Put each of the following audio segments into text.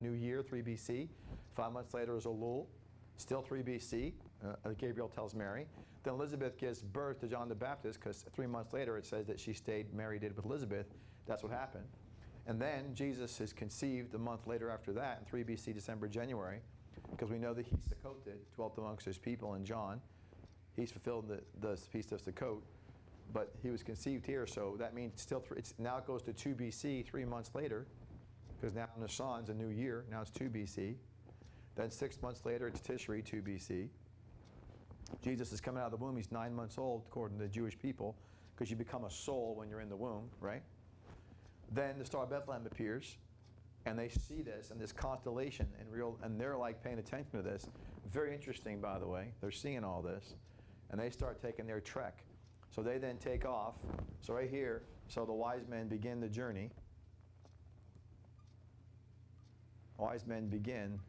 New year, 3 BC. 5 months later is Elul, still 3 BC. Gabriel tells Mary. Then Elizabeth gives birth to John the Baptist, because 3 months later it says that Mary did with Elizabeth. That's what happened. And then Jesus is conceived a month later after that, in 3 BC, December, January, because we know that he's Sukkoted, dwelt amongst his people in John. He's fulfilled the feast of Sukkot, but he was conceived here, so that means still now it goes to 2 BC, 3 months later, because now Nisan's a new year, now it's 2 BC. Then 6 months later, it's Tishri, 2 BC. Jesus is coming out of the womb. He's 9 months old, according to the Jewish people, because you become a soul when you're in the womb, right? Then the Star of Bethlehem appears, and they see this, and this constellation, and they're like paying attention to this. Very interesting, by the way. They're seeing all this, and they start taking their trek. So they then take off. So right here, so the wise men begin the journey. Wise men begin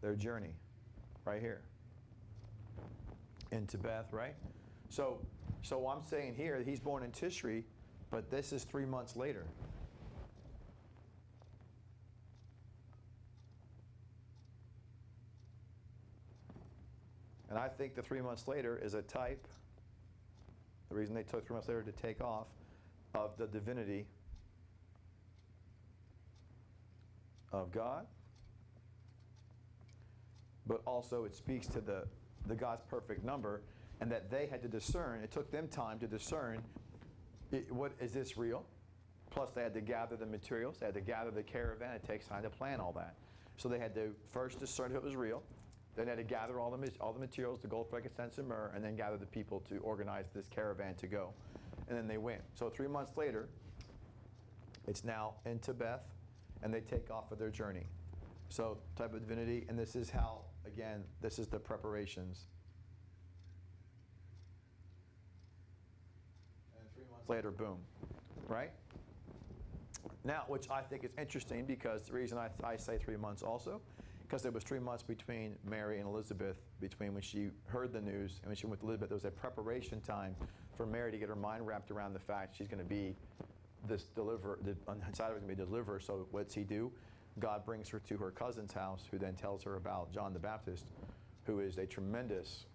their journey right here into Beth, right? So I'm saying here he's born in Tishri, but this is 3 months later. And I think the 3 months later is a type, the reason they took 3 months later to take off, of the divinity of God, but also it speaks to the God's perfect number, and that they had to discern. It took them time to discern, what is this real? Plus they had to gather the materials, they had to gather the caravan. It takes time to plan all that. So they had to first discern if it was real, then they had to gather all the materials, the gold, frankincense, and myrrh, and then gather the people to organize this caravan to go. And then they went. So 3 months later, it's now into Beth, and they take off for their journey. So type of divinity, and this is how, again, this is the preparations. And 3 months later, boom, right? Now, which I think is interesting, because the reason I say 3 months also, because there was 3 months between Mary and Elizabeth, between when she heard the news and when she went to Elizabeth. There was a preparation time for Mary to get her mind wrapped around the fact she's going to be this deliverer, inside of her going to be a deliverer. So what's he do? God brings her to her cousin's house, who then tells her about John the Baptist, who is a tremendous,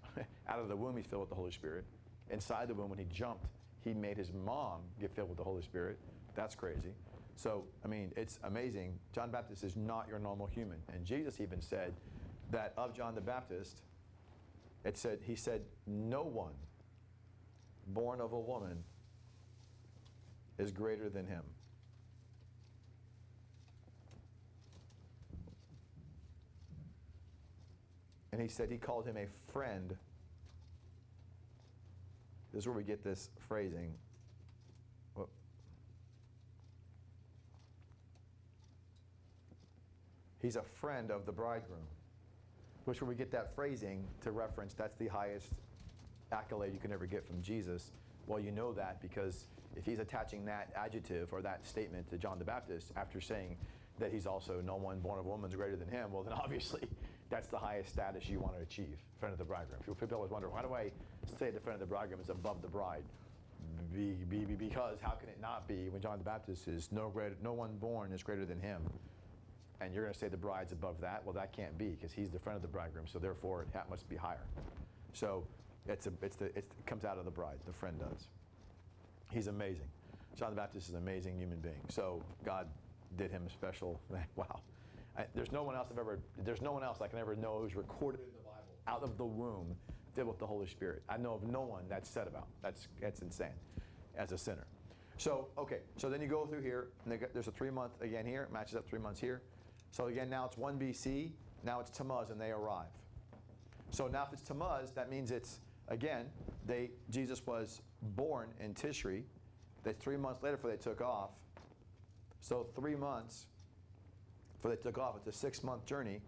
out of the womb he's filled with the Holy Spirit. Inside the womb, when he jumped, he made his mom get filled with the Holy Spirit. That's crazy. So, I mean, it's amazing. John the Baptist is not your normal human. And Jesus even said that of John the Baptist, he said, no one born of a woman is greater than him. And he said he called him a friend. This is where we get this phrasing. Whoop. He's a friend of the bridegroom, which where we get that phrasing to reference that's the highest accolade you can ever get from Jesus. Well, you know that because if he's attaching that adjective or that statement to John the Baptist after saying that he's also no one born of a woman is greater than him, well then obviously that's the highest status you want to achieve, friend of the bridegroom. People always wonder, why do I say the friend of the bridegroom is above the bride? Because how can it not be when John the Baptist is no one born is greater than him? And you're going to say the bride's above that? Well, that can't be, because he's the friend of the bridegroom, so therefore that must be higher. So it comes out of the bride, the friend does. He's amazing. John the Baptist is an amazing human being. So God did him a special, wow. There's no one else I can ever know who's recorded in the Bible out of the womb filled with the Holy Spirit. I know of no one that's said about. That's insane as a sinner. So, okay, so then you go through here, and there's a 3 month again here, it matches up 3 months here. So again, now it's 1 BC, now it's Tammuz, and they arrive. So now if it's Tammuz, that means it's, again, Jesus was born in Tishri. That's 3 months later before they took off. So 3 months before they took off. It's a 6 month journey.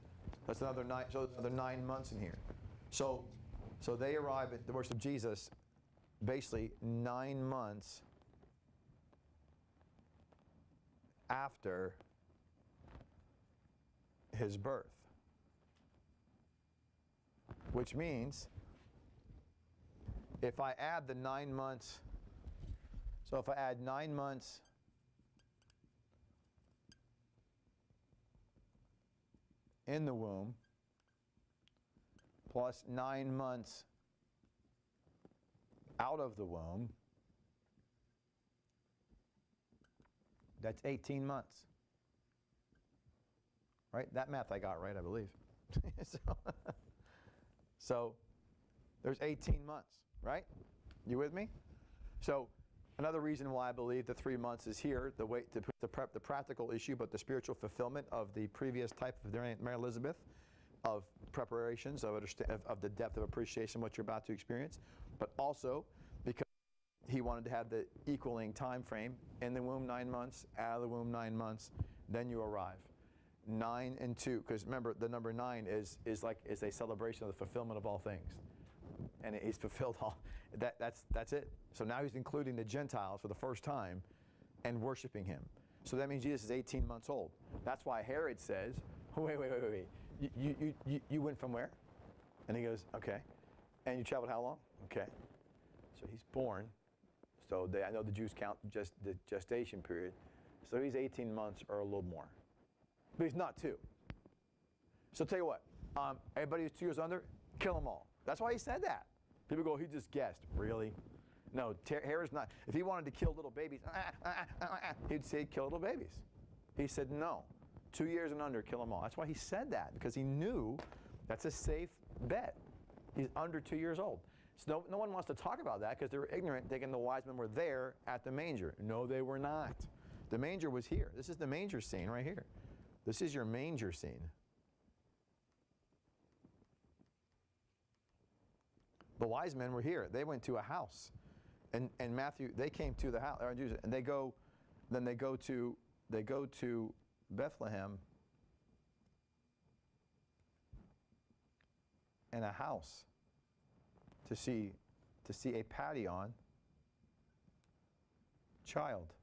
That's another 9 months in here. So they arrive at the birth of Jesus basically 9 months after his birth. Which means if I add the 9 months, so if I add 9 months in the womb plus 9 months out of the womb, that's 18 months. Right? That math I got right, I believe. So there's 18 months, right? You with me? So another reason why I believe the 3 months is here, the way to put the practical issue, but the spiritual fulfillment of the previous type of Mary Elizabeth, of preparations, of the depth of appreciation, what you're about to experience, but also because he wanted to have the equaling time frame. In the womb 9 months, out of the womb 9 months, then you arrive. 9 and 2, because remember the number 9 is a celebration of the fulfillment of all things, and he's fulfilled all. That's it. So now he's including the Gentiles for the first time, and worshiping him. So that means Jesus is 18 months old. That's why Herod says, wait. You went from where? And he goes, okay. And you traveled how long? Okay. So he's born. So I know the Jews count just the gestation period. So he's 18 months or a little more. But he's not 2. So tell you what, everybody who's 2 years under, kill them all. That's why he said that. People go, he just guessed. Really? No, Herod's not. If he wanted to kill little babies, he'd say kill little babies. He said no. 2 years and under, kill them all. That's why he said that, because he knew that's a safe bet. He's under 2 years old. So no one wants to talk about that because they were ignorant, thinking the wise men were there at the manger. No, they were not. The manger was here. This is the manger scene right here. This is your manger scene. The wise men were here. They went to a house. And Matthew, they came to the house, and they go to Bethlehem and a house to see a Padion child.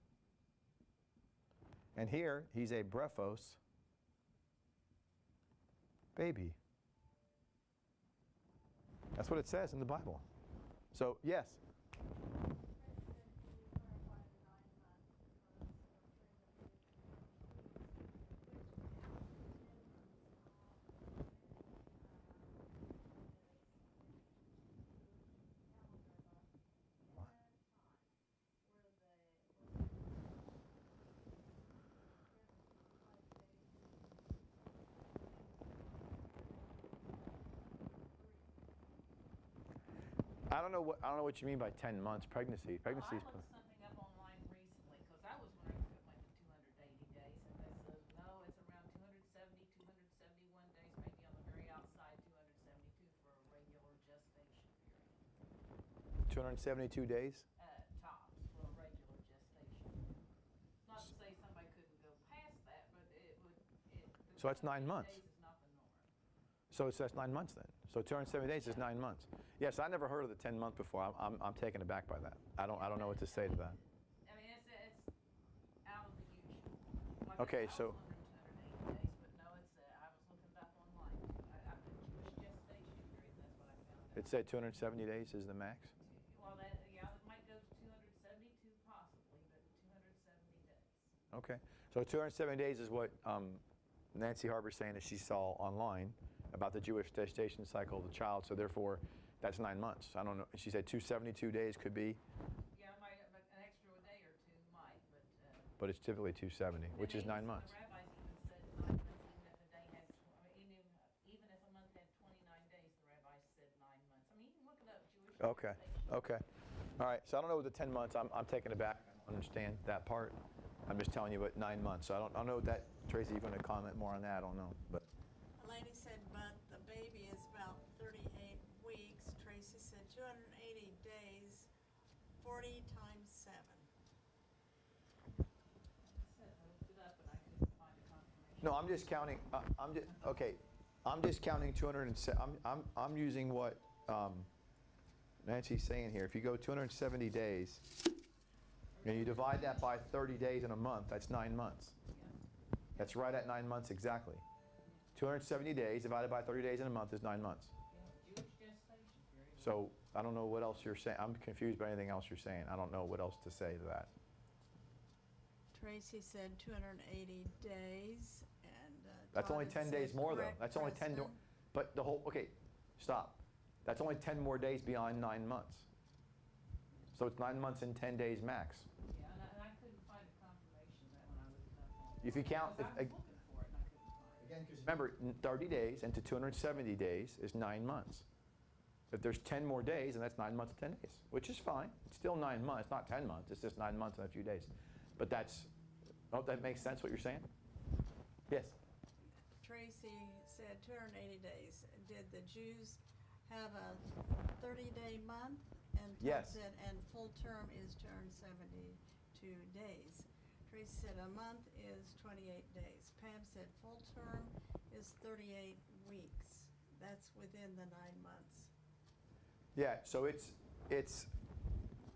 And here he's a brephos baby. That's what it says in the Bible. So yes. I don't know what you mean by 10 months pregnancy. Pregnancy is. I looked something up online recently because I was wondering if it went to 280 days, and they said no, it's around 270, 271 days, maybe on the very outside, 272 for a regular gestation period. 272 days? Tops for a regular gestation period. Not to say somebody couldn't go past that, but it would. So that's 9 months. Days is not the norm. So that's 9 months then. So 270 days is 9 months. Yes, I never heard of the 10 month before. I'm taken aback by that. I don't know what to say to that. I mean, it's out of the usual. Like Okay, so. I was wondering 280 days, but no, I was looking it up online. I put Jewish gestation period. That's what I found out. It said 270 days is the max. Well, it might go to 272 possibly, but 270 days. Okay, so 270 days is what Nancy Harbor's saying that she saw online about the Jewish gestation cycle of the child. So therefore, that's 9 months. I don't know. She said 272 days could be. Yeah, it might, but an extra day or two might, but. But it's typically 270, which is 9 months. The rabbis even said 9 months, even if a day had, even if a month had 29 days, the rabbis said 9 months. I mean, you can look it up, Jewish. Okay. Okay. All right. So I don't know what the 10 months. I'm taken aback. I don't understand that part. I'm just telling you what 9 months. So I don't know that. Tracy, you want to comment more on that? I don't know. But. Lady said, but the baby is about 38 weeks. Tracy said 280 days, 40 times 7. I looked it up, but I couldn't find a confirmation. No, I'm just counting. I'm just counting 207. I'm using what Nancy's saying here. If you go 270 days, and you divide that by 30 days in a month, that's 9 months. That's right at 9 months exactly. 270 days divided by 30 days in a month is 9 months. Jewish gestation period. So I don't know what else you're saying. I'm confused by anything else you're saying. I don't know what else to say to that. Tracy said 280 days, and That's only Thought it 10 days said more, though. correct, That's only 10, Preston. but the whole, okay, stop. That's only 10 more days beyond 9 months. So it's 9 months and 10 days max. Yeah, and I couldn't find a confirmation of that when I looked it up on. If you count, Because I was looking for it and I couldn't find it. again, because remember, 30 days into 270 days is 9 months. If there's 10 more days, then that's 9 months and 10 days, which is fine. It's still 9 months, not 10 months. It's just 9 months and a few days. But that's, oh, that makes sense what you're saying? Yes? Tracy said 280 days. Did the Jews have a 30-day month? And Todd Yes. said, and full term is 272 days. Tracy said a month is 28 days. Pam said full term is 38 weeks. That's within the 9 months. Yeah, so it's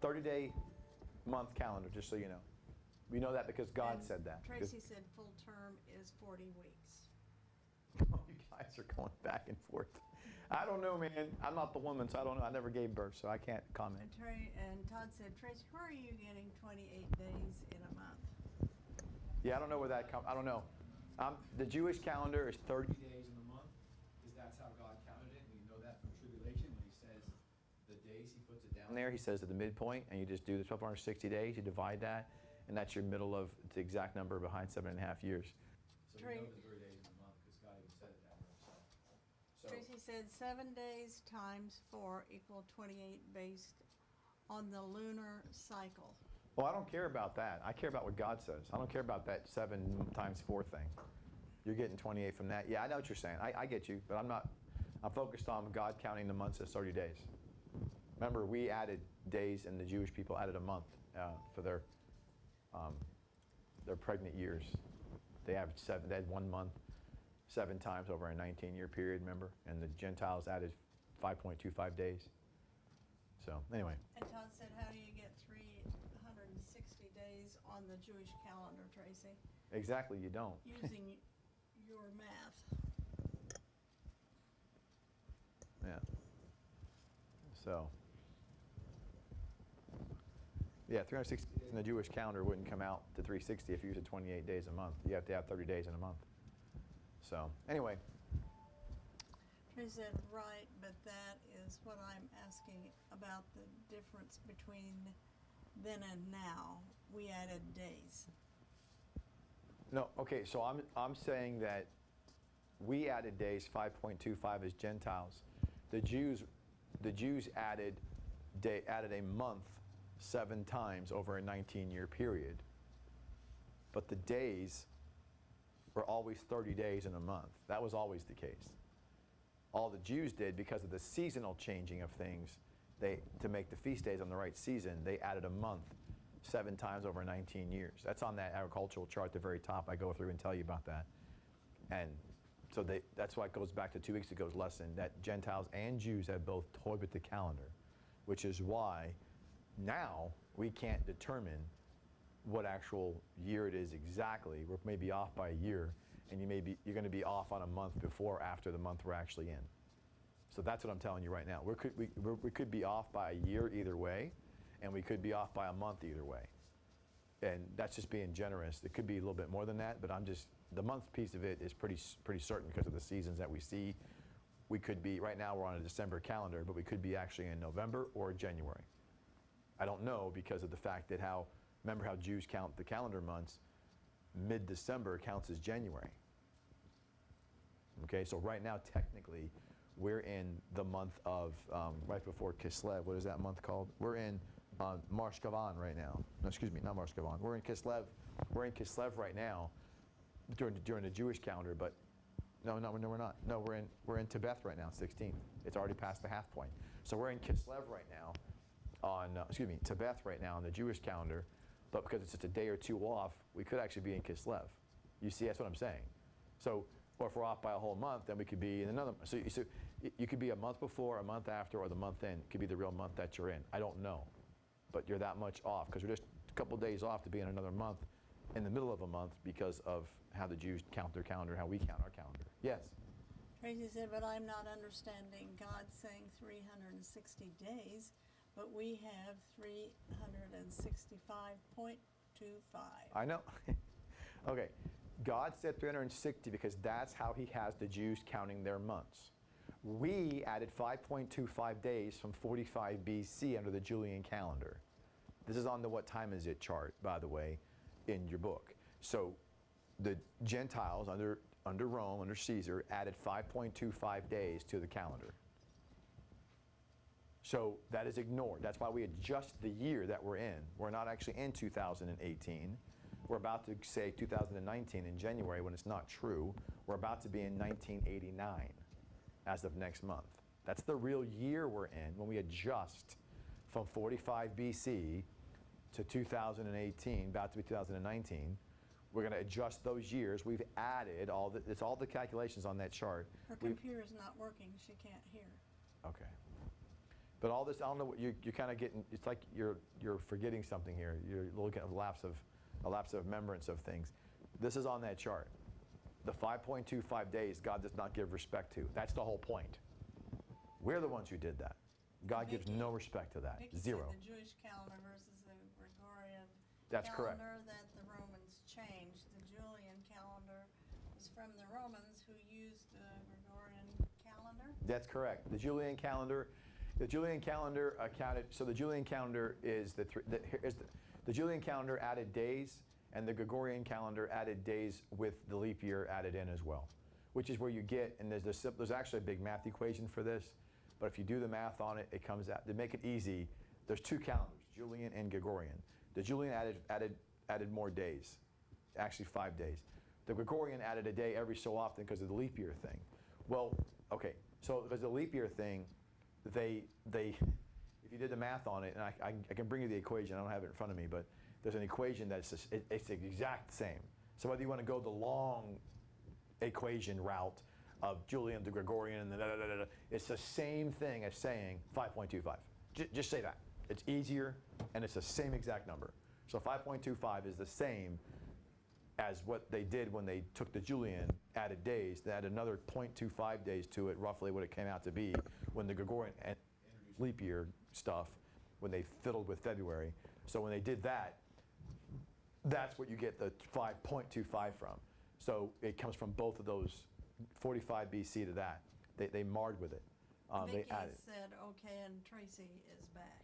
30-day month calendar, just so you know. We know that because God And said that. because- Tracy said full term is 40 weeks. You guys are going back and forth. I don't know, man. I'm not the woman, so I don't know. I never gave birth, so I can't comment. And Todd said, Tracy, where are you getting 28 days in a month? Yeah, I don't know where that comes. I don't know. The Jewish calendar is 30 days in a month, because that's how God counted it. And you know that from tribulation when He says the days, He puts it down there. He says at the midpoint, and you just do the 1260 days. You divide that, and that's your middle of the exact number behind 7.5 years. So we know the 30 days in a month because God even said it that way. So Tracy said 7 days times 4 equal 28 based on the lunar cycle. well, I don't care about that. I care about what God says. I don't care about that 7 times 4 thing. You're getting 28 from that. Yeah, I know what you're saying. I get you, but I'm not. I'm focused on God counting the months as 30 days. Remember, we added days, and the Jewish people added a month for their pregnant years. They averaged 7. They had 1 month 7 times over a 19-year period. Remember, and the Gentiles added 5.25 days. So anyway. And Todd said, how do you get 360 days on the Jewish calendar, Tracy? Exactly, you don't. Using your math. Yeah. So. Yeah, 360 days in the Jewish calendar wouldn't come out to 360 if you used 28 days a month. You have to have 30 days in a month. So anyway. Tracy said, right, but that is what I'm asking about the difference between then and now. We added days. No, okay, so I'm saying that we added days 5.25 as Gentiles. The Jews added a month 7 times over a 19-year period. But the days were always 30 days in a month. That was always the case. All the Jews did, because of the seasonal changing of things, to make the feast days on the right season, they added a month 7 times over 19 years. That's on that agricultural chart at the very top. I go through and tell you about that. And so that's why it goes back to 2 weeks ago's lesson, that Gentiles and Jews have both toyed with the calendar, which is why now we can't determine what actual year it is exactly. We may be off by a year, and you're going to be off on a month before or after the month we're actually in. So that's what I'm telling you right now. We could be off by a year either way, and we could be off by a month either way. And that's just being generous. It could be a little bit more than that, but the month piece of it is pretty certain because of the seasons that we see. We could be, right now we're on a December calendar, but we could be actually in November or January. I don't know because of the fact that remember how Jews count the calendar months, mid-December counts as January. Okay, so right now technically we're in the month of, right before Kislev. What is that month called? We're in Marsh Kavan right now. No, excuse me, not Marsh Kavan. We're in Kislev. We're in Kislev right now during the Jewish calendar, but no, we're not. No, we're in Tebeth right now, 16th. It's already past the half point. So we're in Kislev right now Tebeth right now on the Jewish calendar, but because it's just a day or two off, we could actually be in Kislev. You see, that's what I'm saying. So, or if we're off by a whole month, then we could be in another. So you could be a month before, a month after, or the month in. It could be the real month that you're in. I don't know, but you're that much off because we're just a couple days off to be in another month, in the middle of a month because of how the Jews count their calendar, how we count our calendar. Yes. Tracy said, but I'm not understanding God saying 360 days, but we have 365.25. I know. Okay. God said 360 because that's how he has the Jews counting their months. We added 5.25 days from 45 BC under the Julian calendar. This is on the what time is it chart, by the way, in your book. So the Gentiles under Rome, under Caesar, added 5.25 days to the calendar. So that is ignored. That's why we adjust the year that we're in. We're not actually in 2018. We're about to say 2019 in January when it's not true. We're about to be in 1989 as of next month. That's the real year we're in when we adjust from 45 BC to 2018, about to be 2019. We're going to adjust those years. We've added it's all the calculations on that chart. Her computer's not working. She can't hear. Okay. But all this, I don't know what you're kind of getting. It's like you're forgetting something here. You're looking at a lapse of remembrance of things. This is on that chart. The 5.25 days God does not give respect to. That's the whole point. We're the ones who did that. God gives no respect to that. Vicky Zero. said the Jewish calendar versus the Gregorian That's calendar correct. that the Romans changed. The Julian calendar was from the Romans who used the Gregorian calendar. That's correct. The Julian calendar accounted. So the Julian calendar is the Julian calendar added days, and the Gregorian calendar added days with the leap year added in as well, which is where you get. And there's actually a big math equation for this, but if you do the math on it, it comes out. To make it easy, there's two calendars, Julian and Gregorian. The Julian added more days, actually 5 days. The Gregorian added a day every so often because of the leap year thing. Well, okay, so because of the leap year thing, they if you did the math on it, and I can bring you the equation, I don't have it in front of me, but there's an equation that's it's the exact same. So whether you want to go the long equation route of Julian to Gregorian, and it's the same thing as saying 5.25. Just say that. It's easier, and it's the same exact number. So 5.25 is the same as what they did when they took the Julian, added days. They added another 0.25 days to it, roughly what it came out to be when the Gregorian introduced leap year stuff, when they fiddled with February. So when they did that, that's what you get the 5.25 from. So it comes from both of those, 45 BC to that. They marred with it. Vicky They added. said okay, and Tracy is back.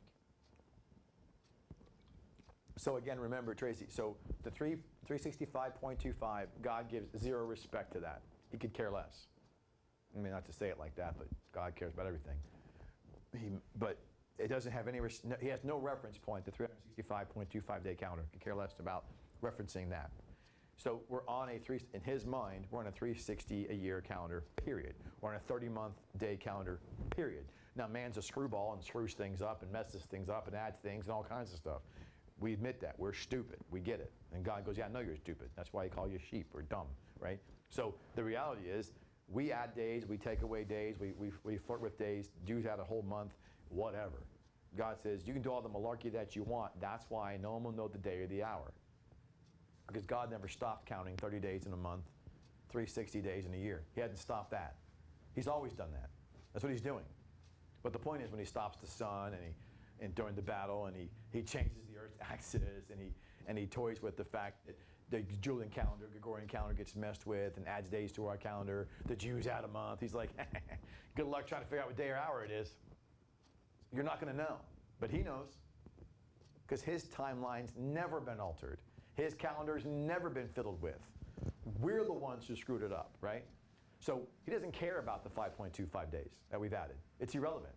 So again, remember, Tracy, so the 365.25, God gives zero respect to that. He could care less. I mean, not to say it like that, but God cares about everything. But it doesn't have any, he has no reference point, the 365.25 day calendar. He could care less about referencing that. So we're on in his mind, we're on a 360 a year calendar, period. We're on a 30-month day calendar, period. Now, man's a screwball and screws things up and messes things up and adds things and all kinds of stuff. We admit that. We're stupid. We get it. And God goes, yeah, I know you're stupid. That's why he call you sheep or dumb, right? So the reality is, we add days, we take away days, we flirt with days, Jews add a whole month, whatever. God says, you can do all the malarkey that you want. That's why no one will know the day or the hour. Because God never stopped counting 30 days in a month, 360 days in a year. He hadn't stopped that. He's always done that. That's what he's doing. But the point is, when he stops the sun and during the battle, and he changes the Earth's axis, and he toys with the fact that the Julian calendar, Gregorian calendar gets messed with and adds days to our calendar. The Jews add a month. He's like, good luck trying to figure out what day or hour it is. You're not going to know. But he knows, because his timeline's never been altered. His calendar's never been fiddled with. We're the ones who screwed it up, right? So he doesn't care about the 5.25 days that we've added. It's irrelevant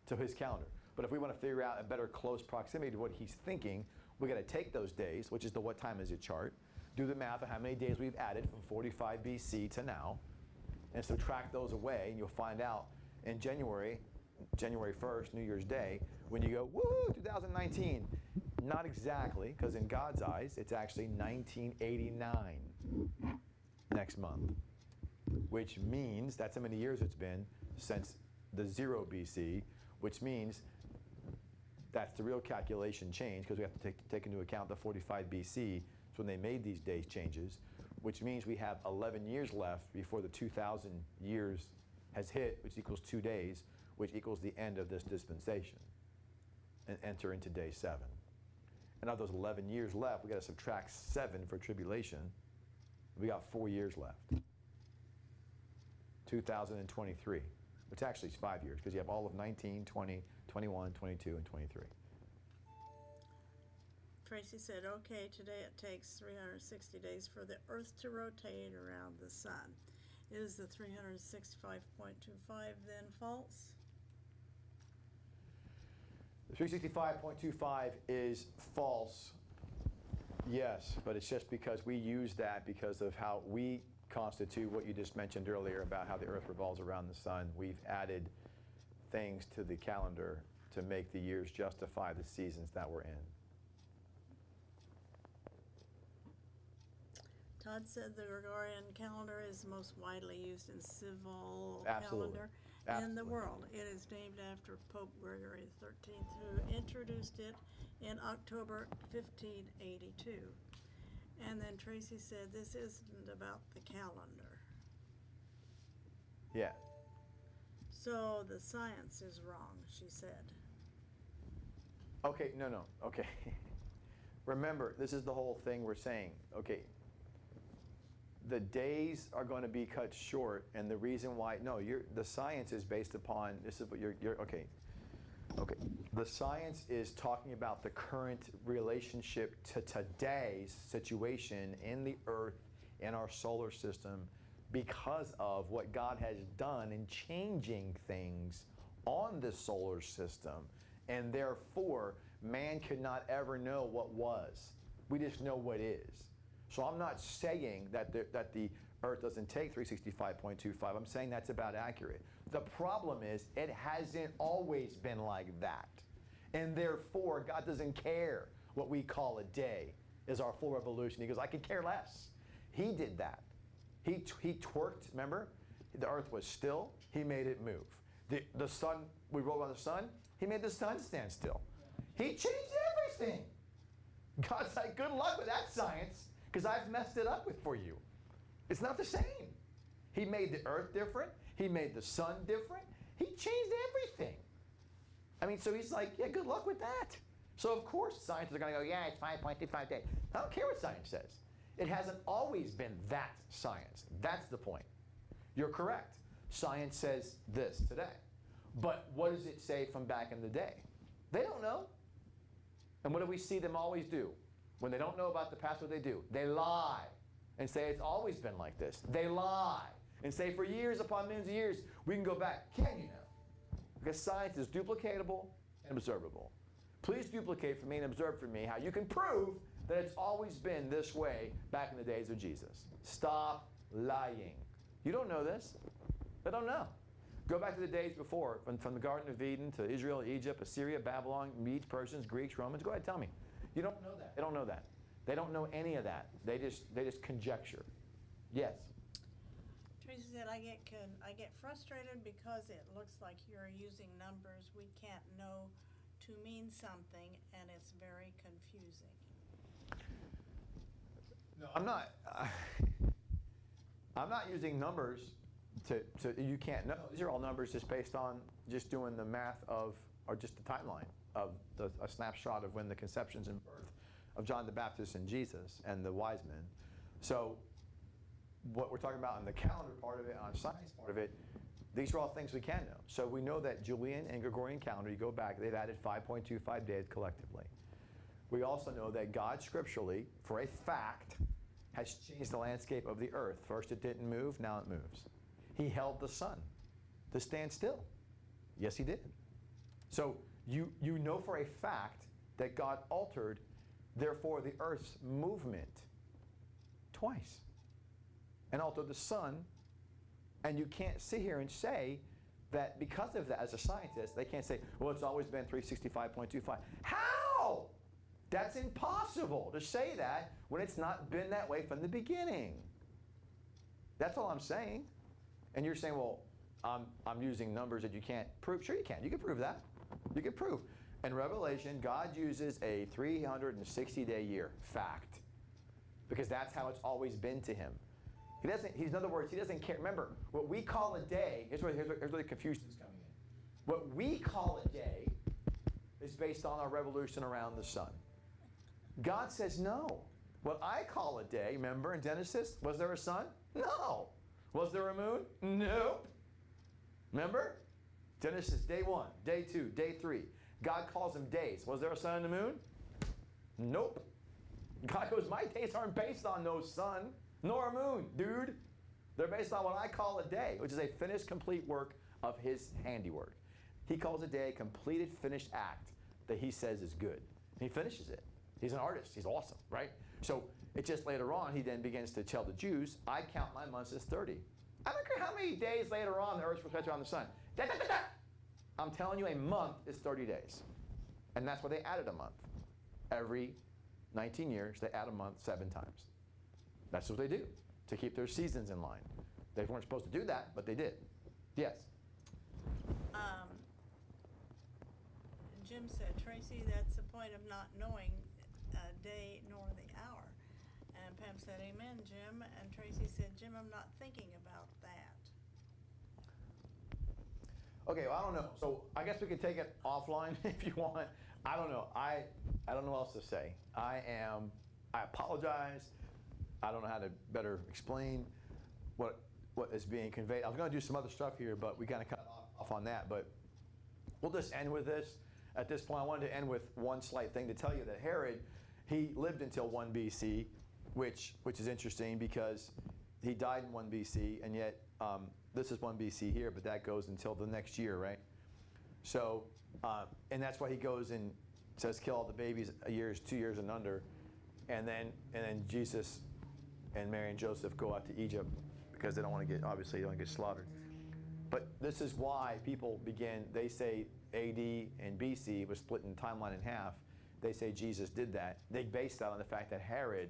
to his calendar. But if we want to figure out a better close proximity to what he's thinking, we got to take those days, which is the what time is it chart, do the math of how many days we've added from 45 BC to now, and subtract those away, and you'll find out in January 1st, New Year's Day, when you go, woo, 2019. Not exactly, because in God's eyes, it's actually 1989 next month, which means that's how many years it's been since the 0 BC, which means that's the real calculation change, because we have to take into account the 45 BC. It's when they made these days changes, which means we have 11 years left before the 2,000 years has hit, which equals 2 days, which equals the end of this dispensation, and enter into day 7. And of those 11 years left, we got to subtract 7 for tribulation, We got 4 years left. 2023, which actually is 5 years because you have all of 19, 20, 21, 22, and 23. Tracy said, okay, today it takes 360 days for the Earth to rotate around the sun. Is the 365.25 then false? The 365.25 is false, yes, but it's just because we use that because of how we constitute what you just mentioned earlier about how the Earth revolves around the sun. We've added things to the calendar to make the years justify the seasons that we're in. Todd said the Gregorian calendar is the most widely used in civil Absolutely. calendar in the Absolutely. world. It is named after Pope Gregory XIII, who introduced it in October 1582. And then Tracy said this isn't about the calendar. Yeah. So the science is wrong, she said. Okay, no, okay. Remember, this is the whole thing we're saying. Okay, the days are going to be cut short, and the reason why, the science is based upon, this is what okay. The science is talking about the current relationship to today's situation in the Earth, in our solar system, because of what God has done in changing things on the solar system. And therefore, man could not ever know what was. We just know what is. So I'm not saying that the Earth doesn't take 365.25. I'm saying that's about accurate. The problem is it hasn't always been like that. And therefore, God doesn't care what we call a day is our full revolution. He goes, I could care less. He did that. He twerked, remember? The Earth was still. He made it move. The sun, we rolled on the sun. He made the sun stand still. He changed everything. God's like, good luck with that science, because I've messed it up for you. It's not the same. He made the Earth different. He made the sun different. He changed everything. I mean, so he's like, yeah, good luck with that. So of course scientists are going to go, yeah, it's 5.25 days. I don't care what science says. It hasn't always been that science. That's the point. You're correct. Science says this today. But what does it say from back in the day? They don't know. And what do we see them always do? When they don't know about the past, what they do? They lie and say it's always been like this. They lie and say for years upon millions of years, we can go back. Can you know? Because science is duplicatable and observable. Please duplicate for me and observe for me how you can prove that it's always been this way back in the days of Jesus. Stop lying. You don't know this. They don't know. Go back to the days before, from the Garden of Eden to Israel, Egypt, Assyria, Babylon, Medes, Persians, Greeks, Romans. Go ahead, tell me. You don't know that. They don't know that. They don't know any of that. They just conjecture. Yes. Tracy said, I get frustrated because it looks like you're using numbers we can't know to mean something, and it's very confusing. No, I'm not using numbers to you can't know. These are all numbers just based on just doing the math of, or just the timeline of a snapshot of when the conceptions and birth of John the Baptist and Jesus and the wise men. So what we're talking about in the calendar part of it, on the science part of it, these are all things we can know. So we know that Julian and Gregorian calendar, you go back, they've added 5.25 days collectively. We also know that God scripturally, for a fact, has changed the landscape of the earth. First it didn't move, now it moves. He held the sun to stand still. Yes, he did. So you know for a fact that God altered, therefore, the earth's movement twice and altered the sun. And you can't sit here and say that because of that, as a scientist, they can't say, well, it's always been 365.25. How? That's impossible to say that when it's not been that way from the beginning. That's all I'm saying. And you're saying, well, I'm using numbers that you can't prove. Sure you can. You can prove that. You can prove. In Revelation, God uses a 360-day year. Fact. Because that's how it's always been to him. In other words, he doesn't care. Remember, what we call a day, here's where the confusion is coming in. What we call a day is based on our revolution around the sun. God says no. What I call a day, remember in Genesis, was there a sun? No. Was there a moon? Nope. Remember? Genesis, day 1, day 2, day 3. God calls them days. Was there a sun and a moon? Nope. God goes, my days aren't based on no sun nor a moon, dude. They're based on what I call a day, which is a finished, complete work of his handiwork. He calls a day a completed, finished act that he says is good. He finishes it. He's an artist. He's awesome, right? So it just later on, he then begins to tell the Jews, I count my months as 30. I don't care how many days later on the earth rotates around the sun. Da, da, da, da. I'm telling you, a month is 30 days. And that's why they added a month. Every 19 years, they add a month 7 times. That's what they do, to keep their seasons in line. They weren't supposed to do that, but they did. Yes? Jim said, Tracy, that's the point of not knowing day nor the hour. And Pam said, amen, Jim. And Tracy said, Jim, I'm not thinking about that. Okay, well, I don't know. So I guess we could take it offline if you want. I don't know. I don't know what else to say. I apologize. I don't know how to better explain what is being conveyed. I was going to do some other stuff here, but we kind of cut off on that. But we'll just end with this. At this point, I wanted to end with one slight thing to tell you that Herod, he lived until 1 BC, which is interesting because he died in 1 BC, and yet this is 1 BC here, but that goes until the next year, right? So, and that's why he goes and says, kill all the babies 2 years and under, and then Jesus and Mary and Joseph go out to Egypt because they don't want to get, obviously, they don't get slaughtered. But this is why people begin, they say AD and BC was split in timeline in half. They say Jesus did that. They base that on the fact that Herod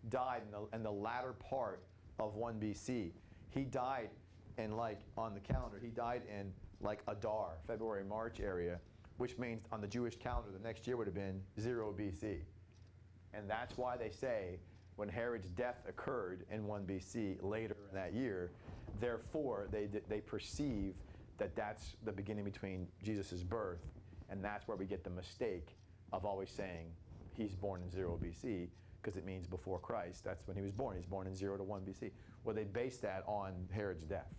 died in the latter part of 1 BC. He died in, like, on the calendar, he died in like Adar, February, March area, which means on the Jewish calendar, the next year would have been 0 BC. And that's why they say when Herod's death occurred in 1 BC later in that year, therefore they perceive that that's the beginning between Jesus' birth, and that's where we get the mistake of always saying he's born in 0 BC, because it means before Christ. That's when he was born. He's born in 0 to 1 BC. Well, they base that on Herod's death.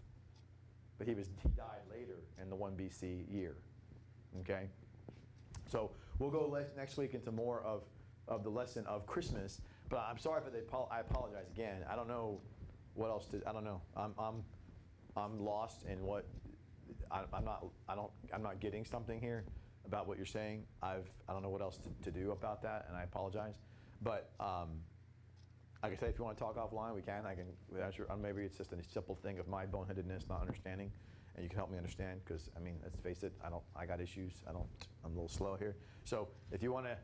But he died later in the 1 BC year. Okay? So we'll go next week into more of the lesson of Christmas. But I'm sorry for I apologize again. I don't know what else I don't know. I'm lost in what I'm not getting something here about what you're saying. I don't know what else to do about that, and I apologize. But like I say, if you want to talk offline, we can. I can answer. Maybe it's just a simple thing of my boneheadedness, not understanding, and you can help me understand. Because I mean, let's face it, I got issues. I'm a little slow here. So if you want to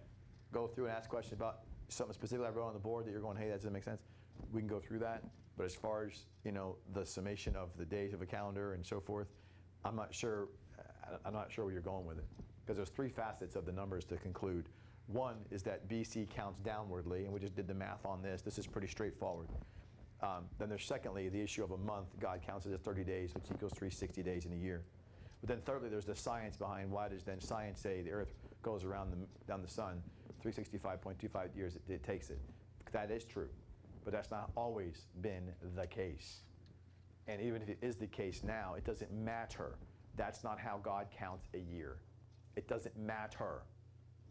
go through and ask questions about something specifically I wrote on the board that you're going, hey, that doesn't make sense, we can go through that. But as far as the summation of the days of a calendar and so forth, I'm not sure where you're going with it, because there's 3 facets of the numbers to conclude. One is that BC counts downwardly, and we just did the math on this. This is pretty straightforward. Then there's secondly the issue of a month. God counts it as 30 days, which equals 360 days in a year. But then thirdly, there's the science behind why does then science say the Earth goes around the sun 365.25 years it takes it. That is true, but that's not always been the case. And even if it is the case now, it doesn't matter. That's not how God counts a year. It doesn't matter.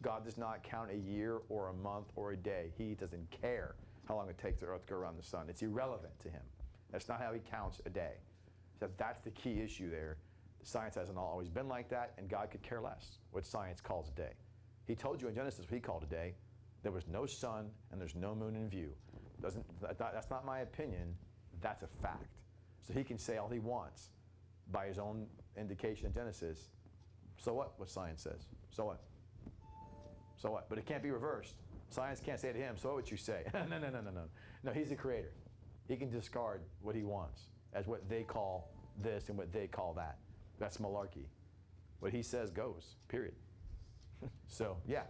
God does not count a year or a month or a day. He doesn't care how long it takes the earth to go around the sun. It's irrelevant to him. That's not how he counts a day. So that's the key issue there. Science hasn't always been like that, and God could care less what science calls a day. He told you in Genesis what he called a day. There was no sun and there's no moon in view. That's not my opinion. That's a fact. So he can say all he wants by his own indication in Genesis. So what science says? So what? So what? But it can't be reversed. Science can't say to him, so what you say. No. No, he's the creator. He can discard what he wants as what they call this and what they call that. That's malarkey. What he says goes, period. So, yeah.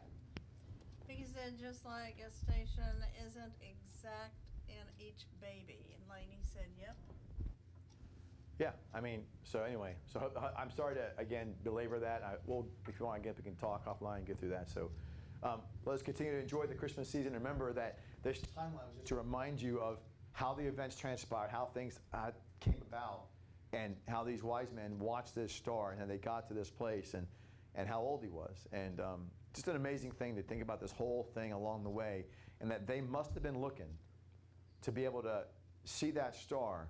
He said just like gestation isn't exact in each baby. And Lainey said, yep. Yeah, I mean, so anyway, so I'm sorry to, again, belabor that. If you want to get, we can talk offline and get through that. So let's continue to enjoy the Christmas season. Remember that This timeline was just to remind you of how the events transpired, how things came about, and how these wise men watched this star and how they got to this place and how old he was. And just an amazing thing to think about this whole thing along the way, and that they must have been looking to be able to see that star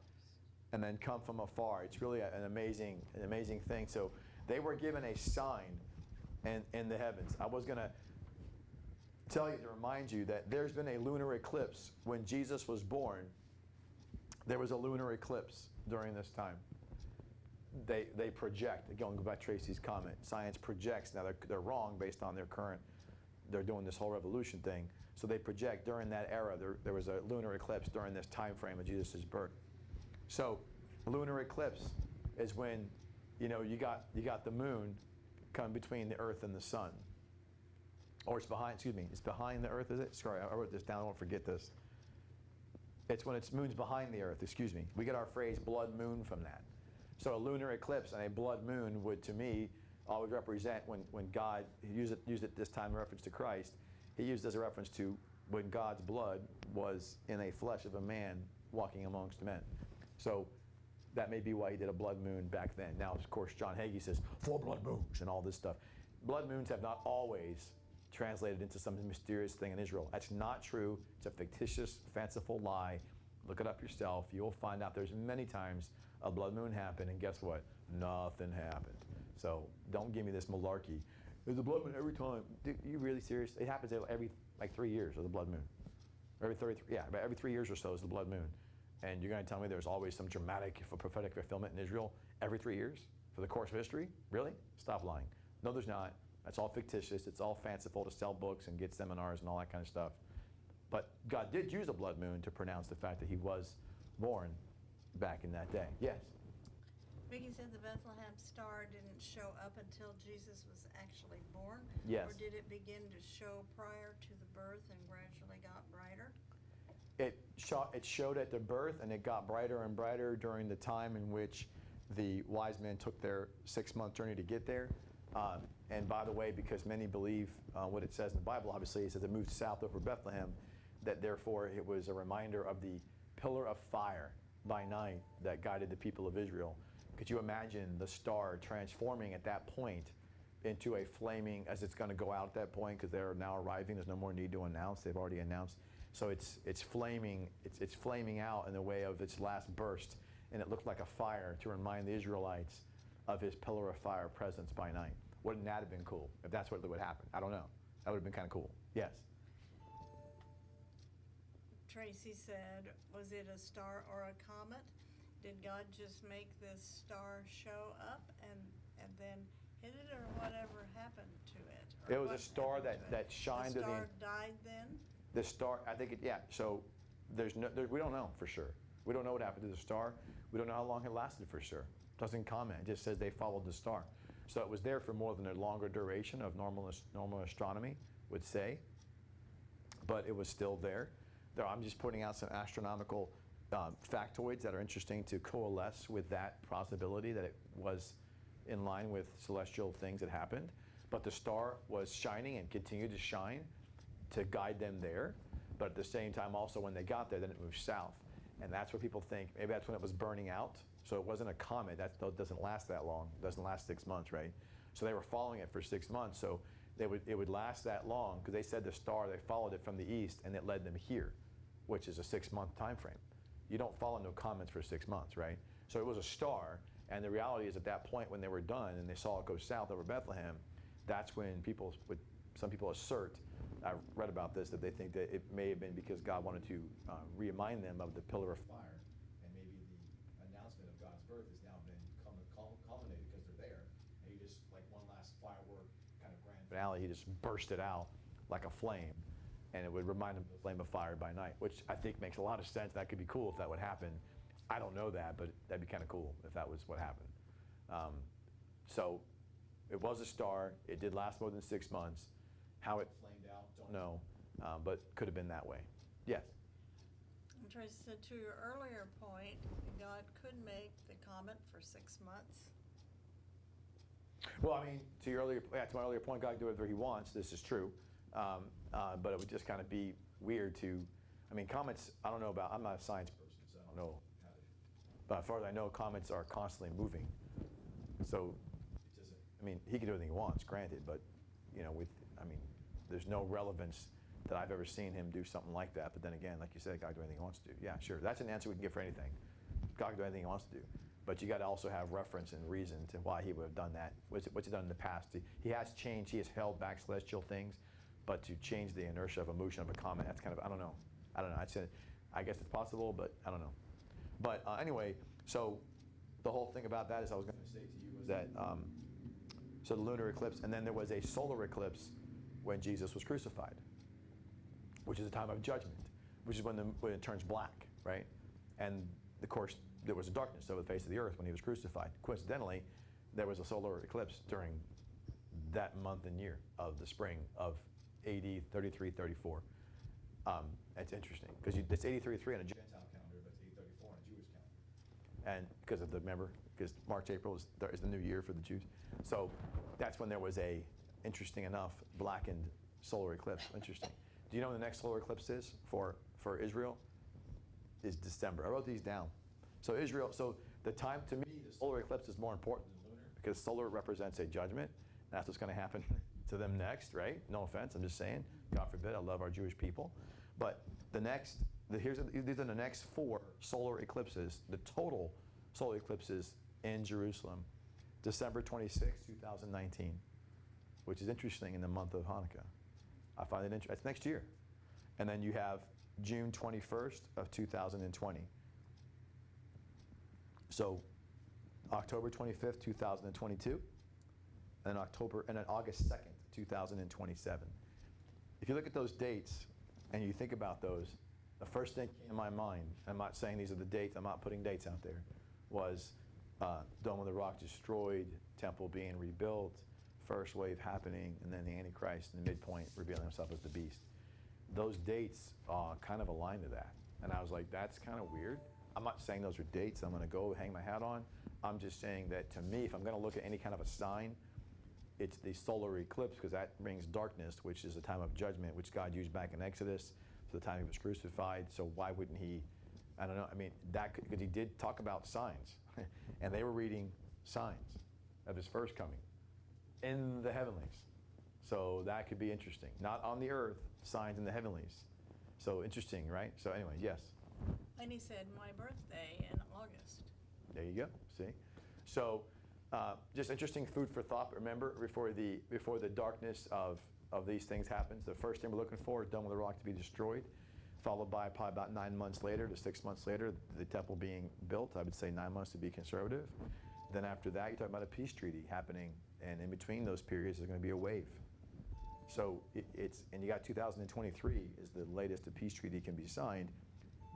and then come from afar. It's really an amazing thing. So they were given a sign in the heavens. I was going to tell you to remind you that there's been a lunar eclipse. When Jesus was born, there was a lunar eclipse during this time. They project, going back to Tracy's comment, science projects. Now they're wrong based on their current, they're doing this whole revolution thing. So they project during that era, there was a lunar eclipse during this time frame of Jesus' birth. So lunar eclipse is when, you got the moon come between the earth and the sun. Or it's behind the earth, is it? Sorry, I wrote this down, I won't forget this. It's when moon's behind the earth, We get our phrase blood moon from that. So a lunar eclipse and a blood moon would, to me, always represent when God, he used it this time in reference to Christ, he used it as a reference to when God's blood was in a flesh of a man walking amongst men. So that may be why he did a blood moon back then. Now, of course, John Hagee says, 4 blood moons and all this stuff. Blood moons have not always translated into some mysterious thing in Israel. That's not true. It's a fictitious, fanciful lie. Look it up yourself. You'll find out there's many times a blood moon happened, and guess what? Nothing happened. So don't give me this malarkey. There's a blood moon every time. Dude, are you really serious? It happens every 3 years of the blood moon. Every 3 years or so is the blood moon. And you're going to tell me there's always some dramatic prophetic fulfillment in Israel every 3 years for the course of history? Really? Stop lying. No, there's not. That's all fictitious. It's all fanciful to sell books and get seminars and all that kind of stuff. But God did use a blood moon to pronounce the fact that he was born back in that day. Yes? Vicky said the Bethlehem star didn't show up until Jesus was actually born? Yes. Or did it begin to show prior to the birth and gradually got brighter? It showed at the birth, and it got brighter and brighter during the time in which the wise men took their 6-month journey to get there. And by the way, because many believe what it says in the Bible, obviously it says it moved south over Bethlehem, that therefore it was a reminder of the pillar of fire by night that guided the people of Israel. Could you imagine the star transforming at that point into a flaming, as it's going to go out at that point, because they're now arriving, there's no more need to announce, they've already announced. So it's flaming out in the way of its last burst, and it looked like a fire to remind the Israelites of his pillar of fire presence by night. Wouldn't that have been cool if that's what would happen? I don't know. That would have been kind of cool. Yes? Tracy said, was it a star or a comet? Did God just make this star show up and then hit it, or whatever happened to it? It was a star that shined. The star died then? The star, I think yeah. So we don't know for sure. We don't know what happened to the star. We don't know how long it lasted for sure. It doesn't comment. It just says they followed the star. So it was there for more than a longer duration of normal astronomy would say, but it was still there. I'm just putting out some astronomical factoids that are interesting to coalesce with that possibility that it was in line with celestial things that happened. But the star was shining and continued to shine to guide them there. But at the same time also when they got there, then it moved south. And that's what people think, maybe that's when it was burning out. So it wasn't a comet, that doesn't last that long. It doesn't last 6 months, right? So they were following it for 6 months. So it would last that long because they said the star, they followed it from the east and it led them here, which is a 6-month time frame. You don't follow no comets for 6 months, right? So it was a star, and the reality is at that point when they were done and they saw it go south over Bethlehem, that's when some people assert, I read about this, that they think that it may have been because God wanted to remind them of the pillar of fire, and maybe the announcement of God's birth has now been culminated because they're there, and he just, like one last firework kind of grand finale, he just burst it out like a flame, and it would remind them of the flame of fire by night, which I think makes a lot of sense. That could be cool if that would happen. I don't know that, but that'd be kind of cool if that was what happened. So it was a star. It did last more than 6 months. How it flamed out, don't know, but could have been that way. Yes? And Tracy said, to your earlier point, God could make the comet for 6 months. Well, I mean, to my earlier point, God can do whatever he wants. This is true. But it would just kind of be weird to I mean, comets, I don't know about, I'm not a science person, so I don't know how to, but as far as I know, comets are constantly moving. So, it doesn't, I mean, he can do anything he wants, granted, but, you know, I mean, there's no relevance that I've ever seen him do something like that. But then again, like you said, God can do anything he wants to do. Yeah, sure. That's an answer we can give for anything. God can do anything he wants to do. But you got to also have reference and reason to why he would have done that. What's he done in the past? He has changed. He has held back celestial things, but to change the inertia of a motion of a comet, that's kind of, I don't know. I guess it's possible, but I don't know. But anyway, so the whole thing about that is I was going to say to you was that, so the lunar eclipse, and then there was a solar eclipse when Jesus was crucified, which is a time of judgment, which is when it turns black, right? And of course, there was a darkness over the face of the earth when he was crucified. Coincidentally, there was a solar eclipse during that month and year of the spring of AD 33, 34. It's interesting, because it's 83 on a Gentile calendar, but it's 834 on a Jewish calendar. And because of because March, April is the new year for the Jews. So that's when there was a, interesting enough, blackened solar eclipse. Interesting. Do you know when the next solar eclipse is for Israel? Is December. I wrote these down. So the time, to me, the solar eclipse is more important than lunar, because solar represents a judgment. That's what's going to happen to them next, right? No offense, I'm just saying. God forbid, I love our Jewish people. But these are the next 4 solar eclipses, the total solar eclipses in Jerusalem. December 26, 2019, which is interesting in the month of Hanukkah. I find it interesting. That's next year. And then you have June 21st of 2020. So October 25th, 2022, and then August 2nd, 2027. If you look at those dates and you think about those, the first thing in my mind, I'm not saying these are the dates, I'm not putting dates out there, was Dome of the Rock destroyed, temple being rebuilt, first wave happening, and then the Antichrist in the midpoint revealing himself as the beast. Those dates kind of align to that. And I was like, that's kind of weird. I'm not saying those are dates I'm going to go hang my hat on. I'm just saying that, to me, if I'm going to look at any kind of a sign, it's the solar eclipse, because that brings darkness, which is a time of judgment, which God used back in Exodus, for the time he was crucified. So why wouldn't he, I don't know, I mean, because he did talk about signs. And they were reading signs of his first coming in the heavenlies. So that could be interesting. Not on the earth, signs in the heavenlies. So interesting, right? So anyway, yes. And he said, my birthday in August. There you go. See? So just interesting food for thought. Remember, before the darkness of these things happens, the first thing we're looking for is Dome of the Rock to be destroyed, followed by probably about 9 months later to 6 months later, the temple being built. I would say 9 months to be conservative. Then after that, you're talking about a peace treaty happening, and in between those periods, there's going to be a wave. So and you got 2023 is the latest a peace treaty can be signed,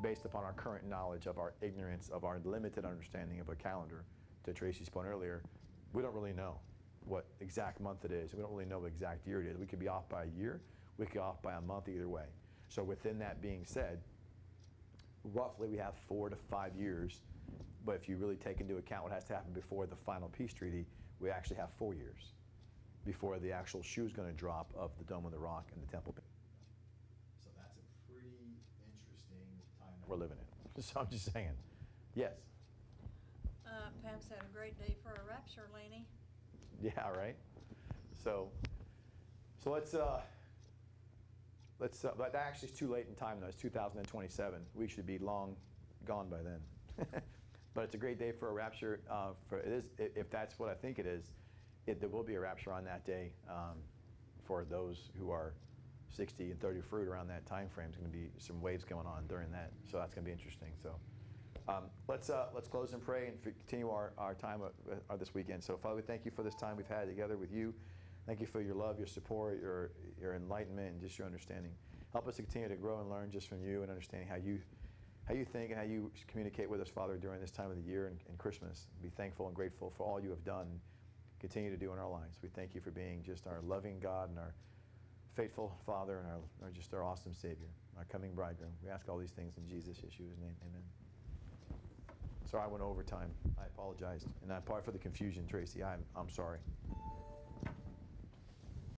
based upon our current knowledge of our ignorance, of our limited understanding of a calendar. To Tracy's point earlier, we don't really know what exact month it is. We don't really know what exact year it is. We could be off by a year. We could be off by a month either way. So within that being said, roughly we have 4 to 5 years. But if you really take into account what has to happen before the final peace treaty, we actually have 4 years before the actual shoe is going to drop of the Dome of the Rock and the temple. So that's a pretty interesting time that we're living in. So I'm just saying. Yes? Pam said a great day for a rapture, Lainey. Yeah, right? So let's but that actually is too late in time though. It's 2027. We should be long gone by then. But it's a great day for a rapture. If that's what I think it is, there will be a rapture on that day for those who are 60 and 30 fruit around that time frame. There's going to be some waves going on during that, so that's going to be interesting. So let's close and pray and continue our time this weekend. So Father, we thank you for this time we've had together with you. Thank you for your love, your support, your enlightenment, and just your understanding. Help us to continue to grow and learn just from you and understanding how you think and how you communicate with us, Father, during this time of the year and Christmas. Be thankful and grateful for all you have done, continue to do in our lives. We thank you for being just our loving God and our faithful Father and just our awesome Savior, our coming bridegroom. We ask all these things in Jesus, Yeshua's name. Amen. Sorry I went over time. I apologized. And I'm sorry for the confusion, Tracy. I'm sorry.